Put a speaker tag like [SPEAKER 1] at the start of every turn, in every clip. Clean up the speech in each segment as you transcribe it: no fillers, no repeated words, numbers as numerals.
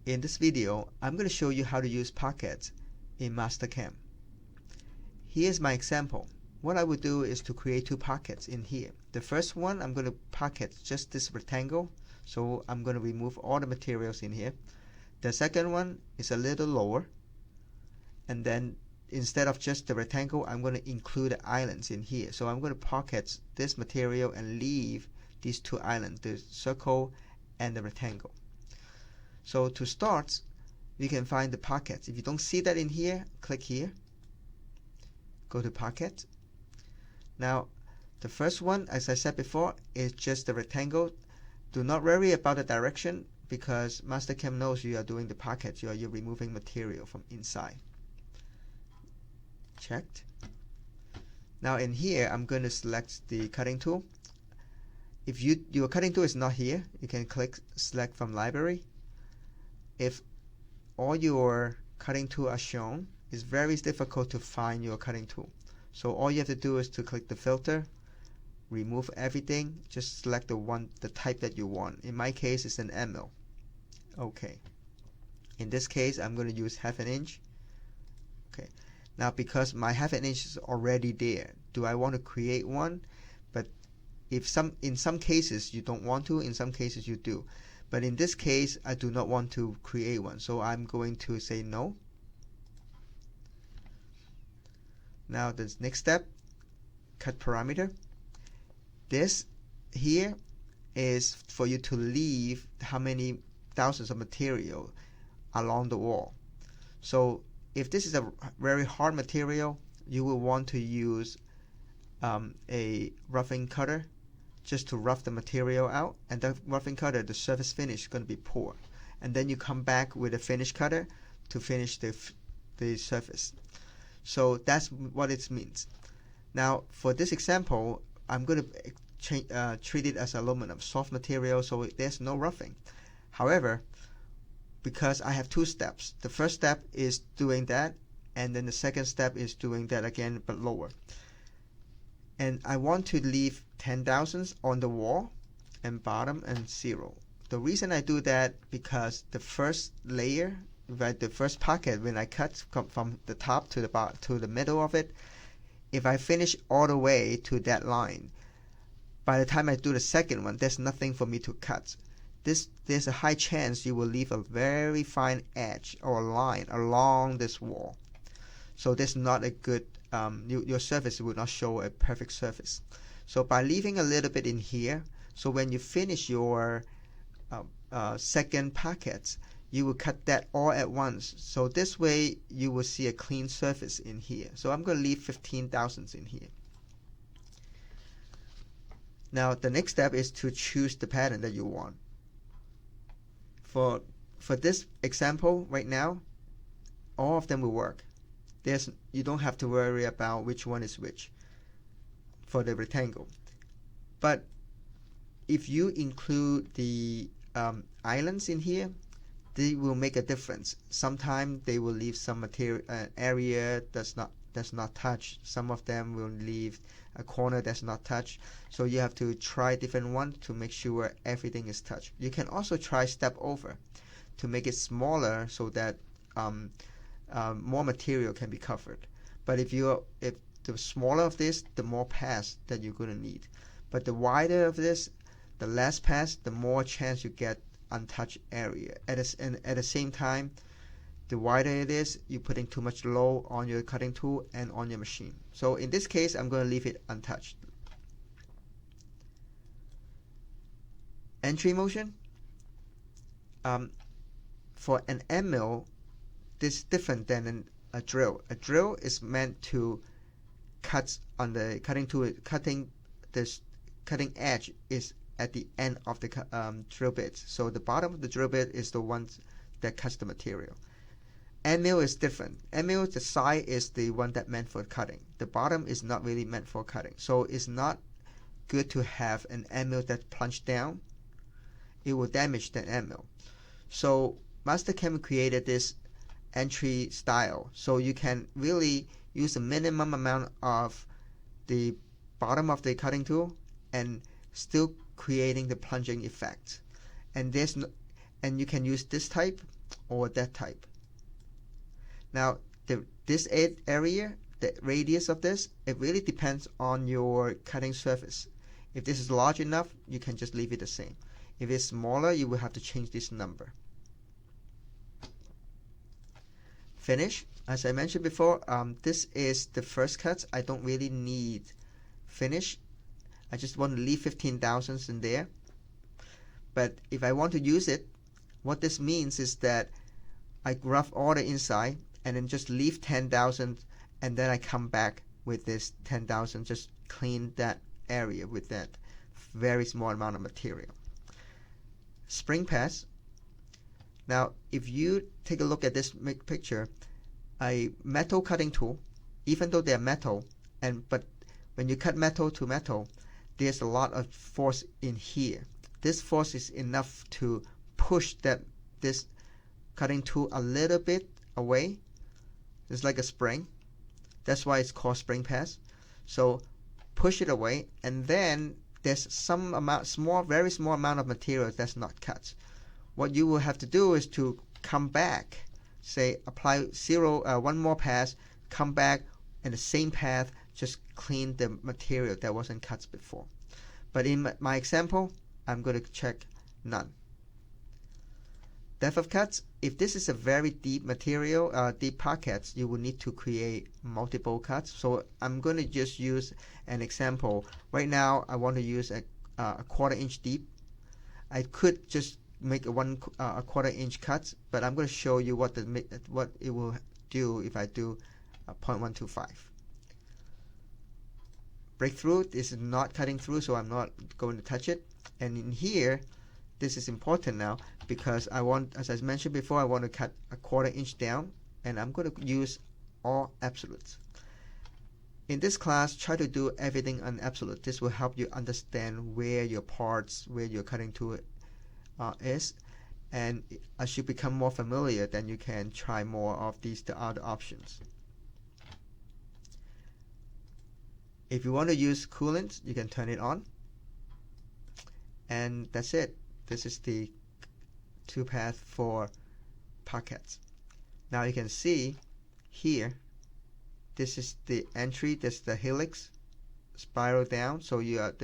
[SPEAKER 1] In this video, I'm going to show you how to use pockets in MasterCAM. Here's my example. What I would do is to create two pockets in here. The first one, I'm going to pocket just this rectangle, so I'm going to remove all the materials in here. The second one is a little lower, and then instead of just the rectangle, I'm going to include the islands in here. So I'm going to pocket this material and leave these two islands, the circle and the rectangle. So to start, we can find the pockets. If you don't see that in here, click here, go to pocket. Now the first one, as I said before, is just the rectangle. Do not worry about the direction because MasterCAM knows you are doing the pocket. You're removing material from inside. Checked. Now in here, I'm going to select the cutting tool. If your cutting tool is not here, you can click select from library. If all your cutting tools are shown, it's very difficult to find your cutting tool. So all you have to do is to click the filter, remove everything, just select the type that you want. In my case, it's an ML. Okay. In this case, I'm going to use 1/2 inch. Okay. Now because my 1/2 inch is already there, do I want to create one? But in some cases you don't want to, in some cases you do. But in this case, I do not want to create one, so I'm going to say no. Now the next step, cut parameter. This here is for you to leave how many thousands of material along the wall. So if this is a very hard material, you will want to use a roughing cutter just to rough the material out, and the roughing cutter, the surface finish is going to be poor, and then you come back with a finish cutter to finish the surface. So that's what it means. Now for this example, I'm going to treat it as aluminum, soft material, so there's no roughing. However, because I have two steps, the first step is doing that, and then the second step is doing that again but lower. And I want to leave 10 thousandths on the wall and bottom and 0. The reason I do that because the first layer, right, the first pocket, when I cut from the top to the bottom to the middle of it, if I finish all the way to that line, by the time I do the second one, there's nothing for me to cut. There's a high chance you will leave a very fine edge or line along this wall. So that's not a good, your surface will not show a perfect surface. So by leaving a little bit in here, so when you finish your second pocket, you will cut that all at once. So this way you will see a clean surface in here. So I'm going to leave 15 thousandths in here. Now the next step is to choose the pattern that you want. For this example right now, all of them will work. You don't have to worry about which one is which for the rectangle. But if you include the islands in here, they will make a difference. Sometimes they will leave some material area that's not touched. Some of them will leave a corner that's not touched. So you have to try different ones to make sure everything is touched. You can also try step over to make it smaller so that more material can be covered. But if the smaller of this, the more pass that you're going to need. But the wider of this, the less pass, the more chance you get untouched area. At the same time, the wider it is, you're putting too much load on your cutting tool and on your machine. So in this case, I'm going to leave it untouched. Entry motion. For an end mill, this is different than a drill. A drill is meant to cut on the cutting tool. This cutting edge is at the end of the drill bit. So the bottom of the drill bit is the one that cuts the material. End mill is different. End mill, the side is the one that meant for cutting. The bottom is not really meant for cutting. So it's not good to have an end mill that plunged down. It will damage the end mill. So MasterCAM created this entry style, so you can really use a minimum amount of the bottom of the cutting tool and still creating the plunging effect. And you can use this type or that type. Now, this area, the radius of this, it really depends on your cutting surface. If this is large enough, you can just leave it the same. If it's smaller, you will have to change this number. Finish. As I mentioned before, this is the first cut. I don't really need finish. I just want to leave 15 thousandths in there. But if I want to use it, what this means is that I rough all the inside and then just leave 10,000, and then I come back with this 10,000, just clean that area with that very small amount of material. Spring pass. Now, if you take a look at this picture, a metal cutting tool, even though they're metal, but when you cut metal to metal, there's a lot of force in here. This force is enough to push this cutting tool a little bit away. It's like a spring. That's why it's called spring pass. So push it away, and then there's some amount, very small amount of material that's not cut. What you will have to do is to come back, say apply one more pass, come back in the same path, just clean the material that wasn't cut before. But in my example, I'm going to check none. Depth of cuts. If this is a very deep material, deep pockets, you will need to create multiple cuts. So I'm going to just use an example. Right now, I want to use a 1/4 inch deep. I could just make a 1/4 inch cut, but I'm going to show you what it will do if I do 0.125. Breakthrough. This is not cutting through, so I'm not going to touch it. And in here, this is important now because I want, as I mentioned before, I want to cut a 1/4 inch down, and I'm going to use all absolutes. In this class, try to do everything on absolute. This will help you understand where your parts, where your cutting tool is, and as you become more familiar, then you can try more of the other options. If you want to use coolant, you can turn it on. And that's it. This is the two path for pockets. Now you can see here, this is the entry, this is the helix, spiral down. So you are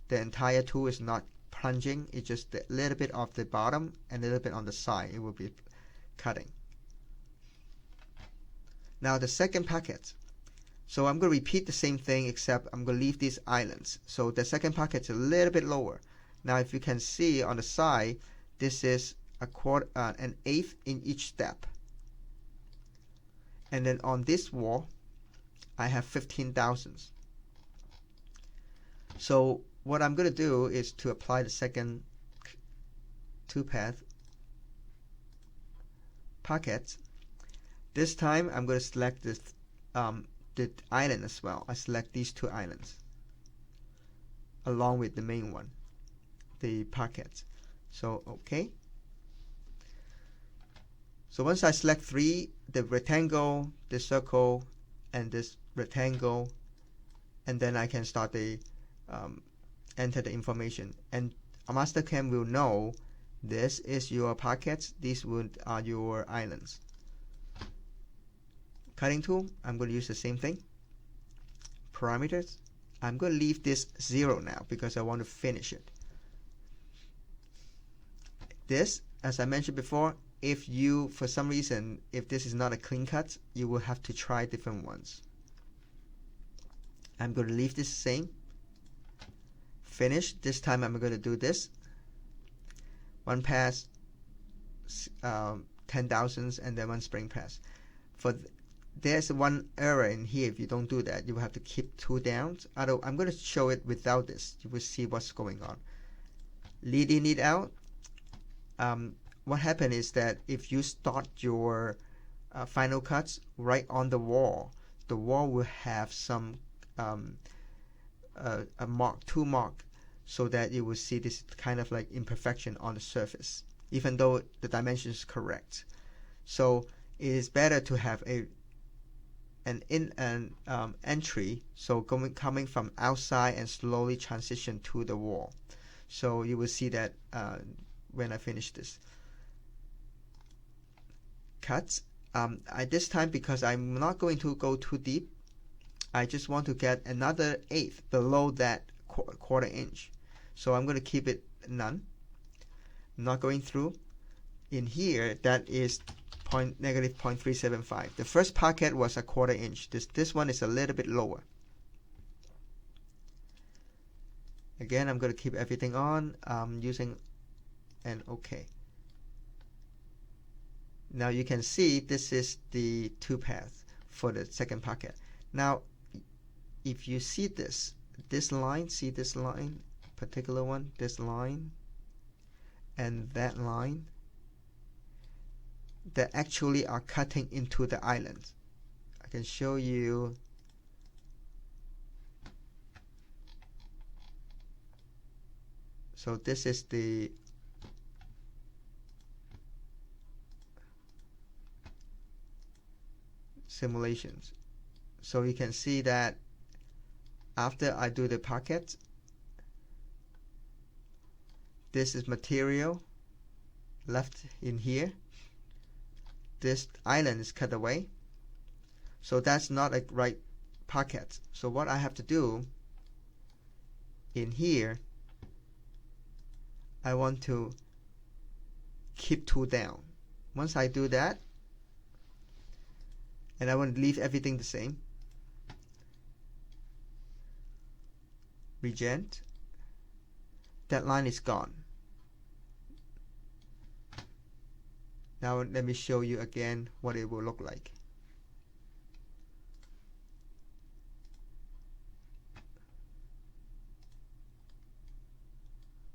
[SPEAKER 1] the entire tool is not plunging. It's just a little bit off the bottom and a little bit on the side. It will be cutting. Now the second pocket. So I'm going to repeat the same thing, except I'm going to leave these islands. So the second pocket is a little bit lower. Now if you can see on the side, this is an eighth in each step. And then on this wall, I have 15 thousandths. So what I'm going to do is to apply the second two path pocket. This time I'm going to select the island as well. I select these two islands along with the main one, the pocket. So okay. So once I select three, the rectangle, the circle, and this rectangle, and then I can start the enter the information. And a MasterCAM will know this is your pockets, these are your islands. Cutting tool, I'm going to use the same thing. Parameters, I'm going to leave this 0 now because I want to finish it. This, as I mentioned before, if you, for some reason, if this is not a clean cut, you will have to try different ones. I'm going to leave this same. Finish. This time I'm going to do this. One pass, 10 thousandths, and then one spring pass. There's one error in here. If you don't do that, you will have to keep two down. Although I'm going to show it without this. You will see what's going on. Lead in, lead out. What happened is that if you start your final cuts right on the wall will have some two mark, so that you will see this kind of like imperfection on the surface, even though the dimension is correct. So it is better to have an entry, so coming from outside and slowly transition to the wall. So you will see that when I finish this. cuts. This time, because I'm not going to go too deep, I just want to get another eighth below that quarter inch. So I'm going to keep it none. Not going through. In here, that is negative 0.375. The first pocket was a quarter inch. This one is a little bit lower. Again, I'm going to keep everything on, using an OK. Now you can see this is the two paths for the second pocket. Now, if you see this line, see this line, particular one, this line, and that line, that actually are cutting into the island. I can show you. So this is the simulations. So you can see that after I do the pocket, this is material left in here. This island is cut away. So that's not a right pocket. So what I have to do in here, I want to keep two down. Once I do that, and I want to leave everything the same, regent, that line is gone. Now let me show you again what it will look like.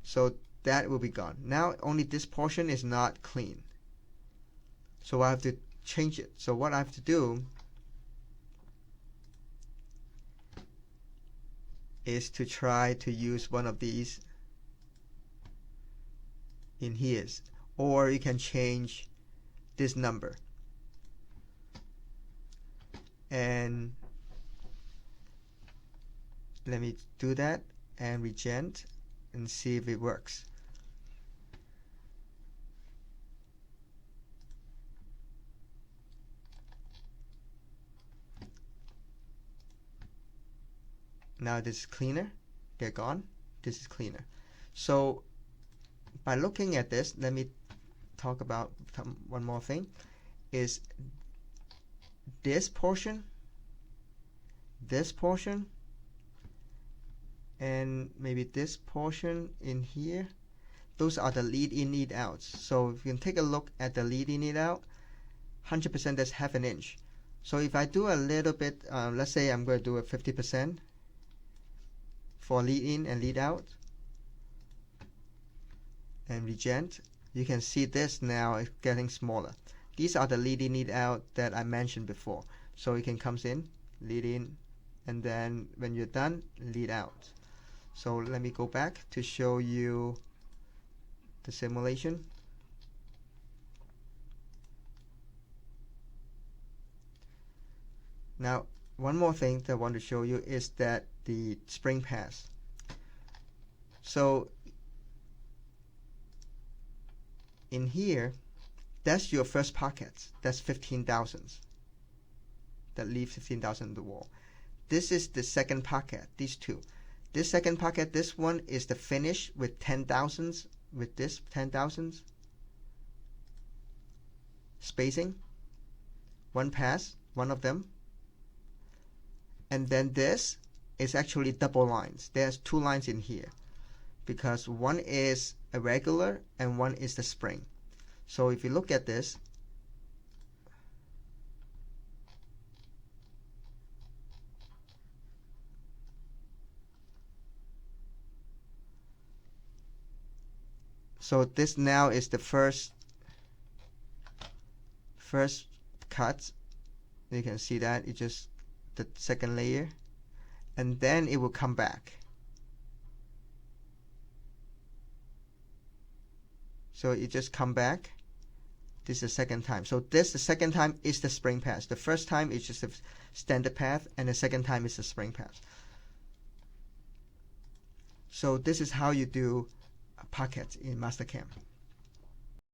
[SPEAKER 1] So that will be gone. Now only this portion is not clean. So I have to change it. So what I have to do is to try to use one of these in here, or you can change this number, and let me do that and regent and see if it works. Now this is cleaner. They're gone. This is cleaner. So by looking at this, let me talk about one more thing. Is this portion, and maybe this portion in here, those are the lead in, lead outs. So if you can take a look at the lead in, lead out, 100% that's half an inch. So if I do a little bit, let's say I'm going to do a 50% for lead in and lead out, and regent, you can see this now is getting smaller. These are the lead in, lead out that I mentioned before. So it can comes in, lead in, and then when you're done, lead out. So let me go back to show you the simulation. Now, one more thing that I want to show you is that the spring pass. So in here, that's your first pocket. That's 15,000. That leaves 15,000 in the wall. This is the second pocket, these two. This second pocket, this one is the finish with 10,000, with this 10,000 spacing. One pass, one of them. And then this is actually double lines. There's two lines in here because one is a regular and one is the spring. So if you look at this, so this now is the first cut. You can see that it's just the second layer, and then it will come back. So it just come back. This is the second time. So this, the second time, is the spring pass. The first time is just a standard path, and the second time is the spring pass. So this is how you do a pocket in MasterCAM.